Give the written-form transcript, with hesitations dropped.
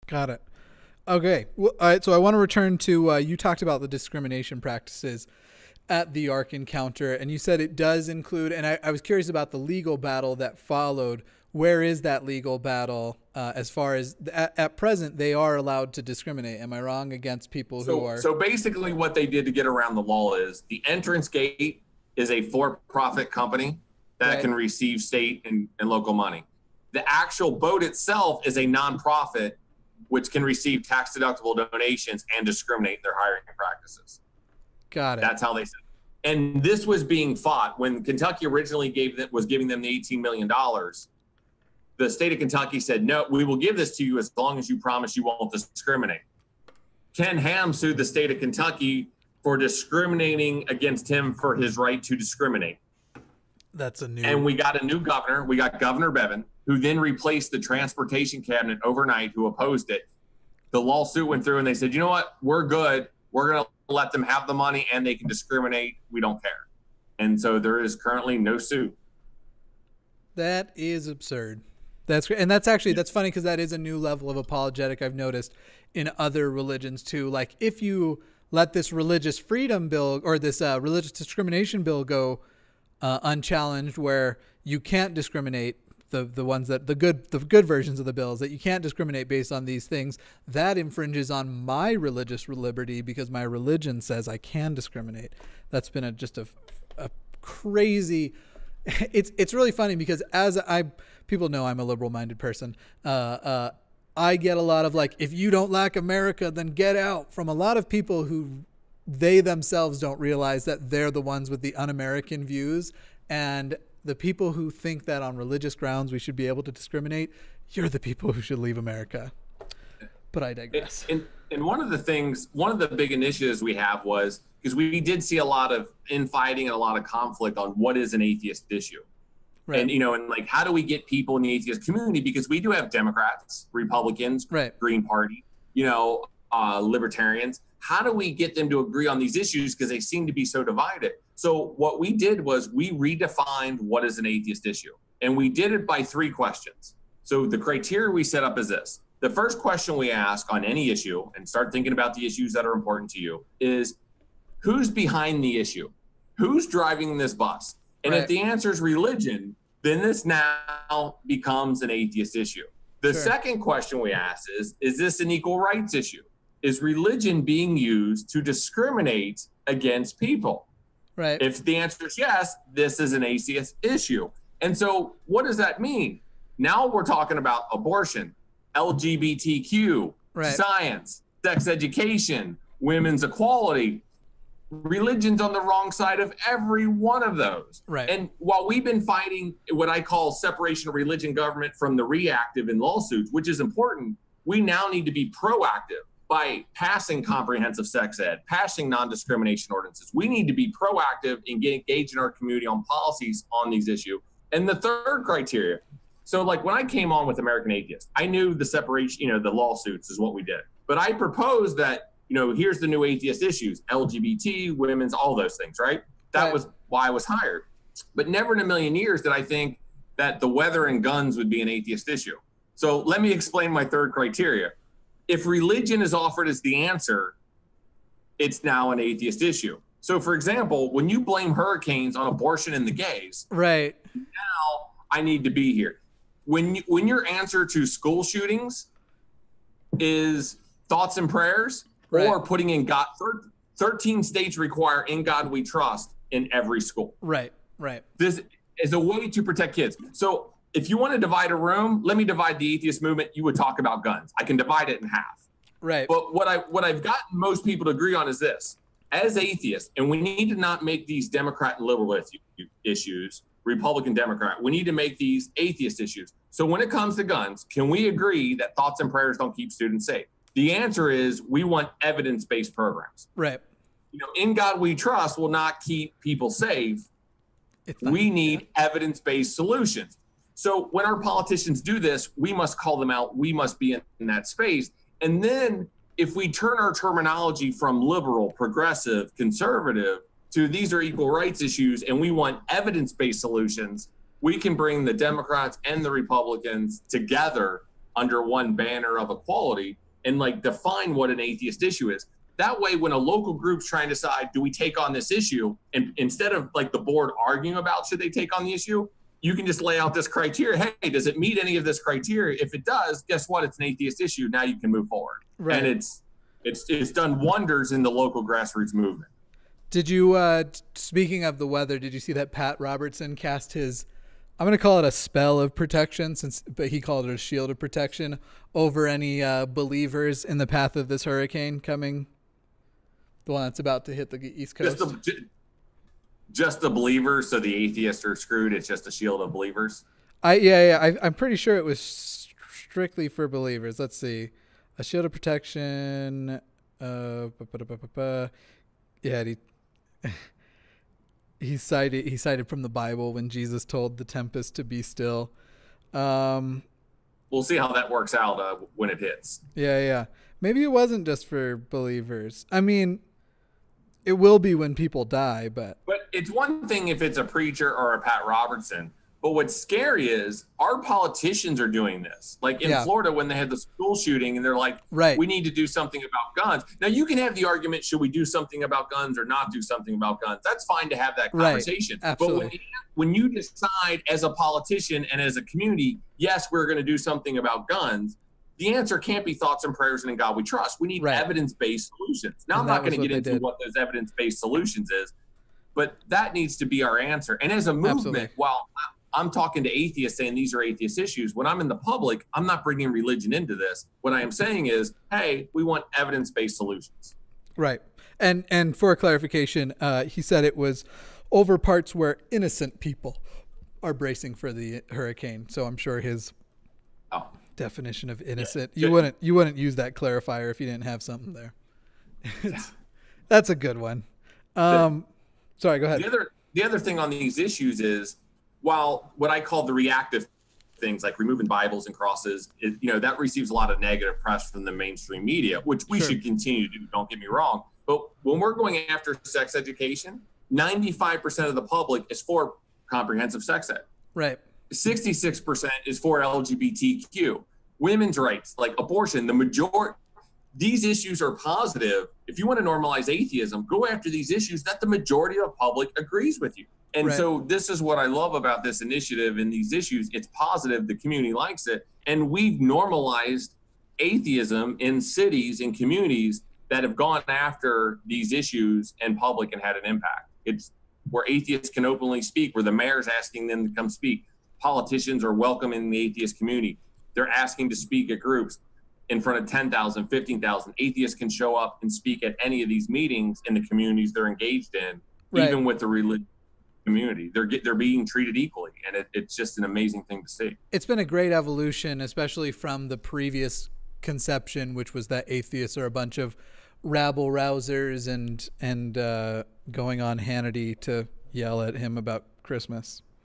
Got it. Okay. Well, all right. So I want to return to, you talked about the discrimination practices at the Ark Encounter, and you said it does include, and I was curious about the legal battle that followed. Where is that legal battle as far as at present they are allowed to discriminate? Am I wrong against people who are? So basically what they did to get around the law is the entrance gate is a for-profit company that can receive state and local money. The actual boat itself is a nonprofit which can receive tax-deductible donations and discriminate their hiring practices. Got it. That's how they said it. And this was being fought when Kentucky originally was giving them the $18 million. The state of Kentucky said, no, we will give this to you as long as you promise you won't discriminate. Ken Ham sued the state of Kentucky for discriminating against him for his right to discriminate. And we got a new governor. We got Governor Bevin, who then replaced the transportation cabinet overnight, who opposed it. The lawsuit went through and they said, you know what? We're good. We're going to let them have the money and they can discriminate. We don't care. And so there is currently no suit. That is absurd. That's great. And that's funny because that is a new level of apologetic I've noticed in other religions too. Like if you let this religious freedom bill or this religious discrimination bill go unchallenged, where you can't discriminate, the ones that the good versions of the bills, that you can't discriminate based on these things, that infringes on my religious liberty because my religion says I can discriminate. That's been just a crazy. It's really funny because people know I'm a liberal-minded person. I get a lot of like, if you don't like America, then get out, from a lot of people who they themselves don't realize that they're the ones with the un-American views. And the people who think that on religious grounds we should be able to discriminate, you're the people who should leave America. But I digress. And one of the big initiatives we have was, because we did see a lot of infighting and a lot of conflict on what is an atheist issue. Right. And, and like, how do we get people in the atheist community? Because we do have Democrats, Republicans, Green Party, libertarians. How do we get them to agree on these issues? Because they seem to be so divided. So what we did was we redefined what is an atheist issue. And we did it by 3 questions. So the criteria we set up is this. The first question we ask on any issue, and start thinking about the issues that are important to you, is who's behind the issue? Who's driving this bus? And if the answer is religion, then this now becomes an atheist issue. The second question we ask is this an equal rights issue? Is religion being used to discriminate against people? Right. If the answer is yes, this is an atheist issue. And so what does that mean? Now we're talking about abortion, LGBTQ, science, sex education, women's equality. Religion's on the wrong side of every one of those. Right. And while we've been fighting what I call separation of religion government from the reactive in lawsuits, which is important, we now need to be proactive by passing comprehensive sex ed, passing non-discrimination ordinances. We need to be proactive in getting engaged in our community on policies on these issues. And the third criteria, so like when I came on with American Atheists, I knew the separation, the lawsuits is what we did. But I proposed that, here's the new atheist issues, LGBT, women's, all those things, right? That was why I was hired. But never in a million years did I think that the weather and guns would be an atheist issue. So let me explain my third criteria. If religion is offered as the answer, it's now an atheist issue. So for example, when you blame hurricanes on abortion and the gays, now I need to be here. When your answer to school shootings is thoughts and prayers, or putting in God, 13 states require "In God We Trust" in every school. Right. This is a way to protect kids. So if you want to divide a room, let me divide the atheist movement. You would talk about guns. I can divide it in half. Right. But what I've gotten most people to agree on is this: as atheists, and we need to not make these Democrat and liberal issues, Republican, Democrat. We need to make these atheist issues. So when it comes to guns, can we agree that thoughts and prayers don't keep students safe? The answer is we want evidence-based programs. Right. In God We Trust will not keep people safe. We need evidence-based solutions. So when our politicians do this, we must call them out. We must be in that space. And then if we turn our terminology from liberal, progressive, conservative to these are equal rights issues and we want evidence-based solutions, we can bring the Democrats and the Republicans together under one banner of equality and like define what an atheist issue is. That way, when a local group's trying to decide, do we take on this issue? And instead of like the board arguing about should they take on the issue, you can just lay out this criteria. Hey, does it meet any of this criteria? If it does, guess what? It's an atheist issue. Now you can move forward. Right. And it's done wonders in the local grassroots movement. Did you, speaking of the weather, did you see that Pat Robertson cast his, I'm going to call it a spell of protection, but he called it a shield of protection over any believers in the path of this hurricane coming? The one that's about to hit the East Coast. Just the believers, so the atheists are screwed. It's just a shield of believers. I'm pretty sure it was strictly for believers. Let's see, a shield of protection. Yeah, he cited from the Bible when Jesus told the tempest to be still. We'll see how that works out when it hits. Yeah. Maybe it wasn't just for believers. I mean, it will be when people die, but it's one thing if it's a preacher or a Pat Robertson. But what's scary is our politicians are doing this. Like in Florida, when they had the school shooting and they're like, we need to do something about guns. Now you can have the argument, should we do something about guns or not do something about guns? That's fine to have that conversation. Right. Absolutely. But when you decide as a politician and as a community, yes, we're going to do something about guns, the answer can't be thoughts and prayers and in God we trust. We need evidence-based solutions. Now, I'm not going to get into what those evidence-based solutions is, but that needs to be our answer. And as a movement, while I'm talking to atheists saying these are atheist issues, when I'm in the public, I'm not bringing religion into this. What I am saying is, hey, we want evidence-based solutions. Right. And for clarification, he said it was over parts where innocent people are bracing for the hurricane. So I'm sure his definition of innocent, you wouldn't use that clarifier if you didn't have something there. That's a good one. Sorry, go ahead. The other thing on these issues is, while what I call the reactive things like removing Bibles and crosses, that receives a lot of negative press from the mainstream media, which we should continue to do, don't get me wrong. But when we're going after sex education, 95% of the public is for comprehensive sex ed. Right. 66% is for LGBTQ. Women's rights, like abortion, the majority, these issues are positive. If you want to normalize atheism, go after these issues that the majority of the public agrees with you. And so this is what I love about this initiative and these issues. It's positive. The community likes it. And we've normalized atheism in cities and communities that have gone after these issues in public and had an impact. It's where atheists can openly speak, where the mayor's asking them to come speak. Politicians are welcoming the atheist community. They're asking to speak at groups in front of 10,000, 15,000. Atheists can show up and speak at any of these meetings in the communities they're engaged in, even with the religious community. They're being treated equally, and it's just an amazing thing to see. It's been a great evolution, especially from the previous conception, which was that atheists are a bunch of rabble rousers and going on Hannity to yell at him about Christmas.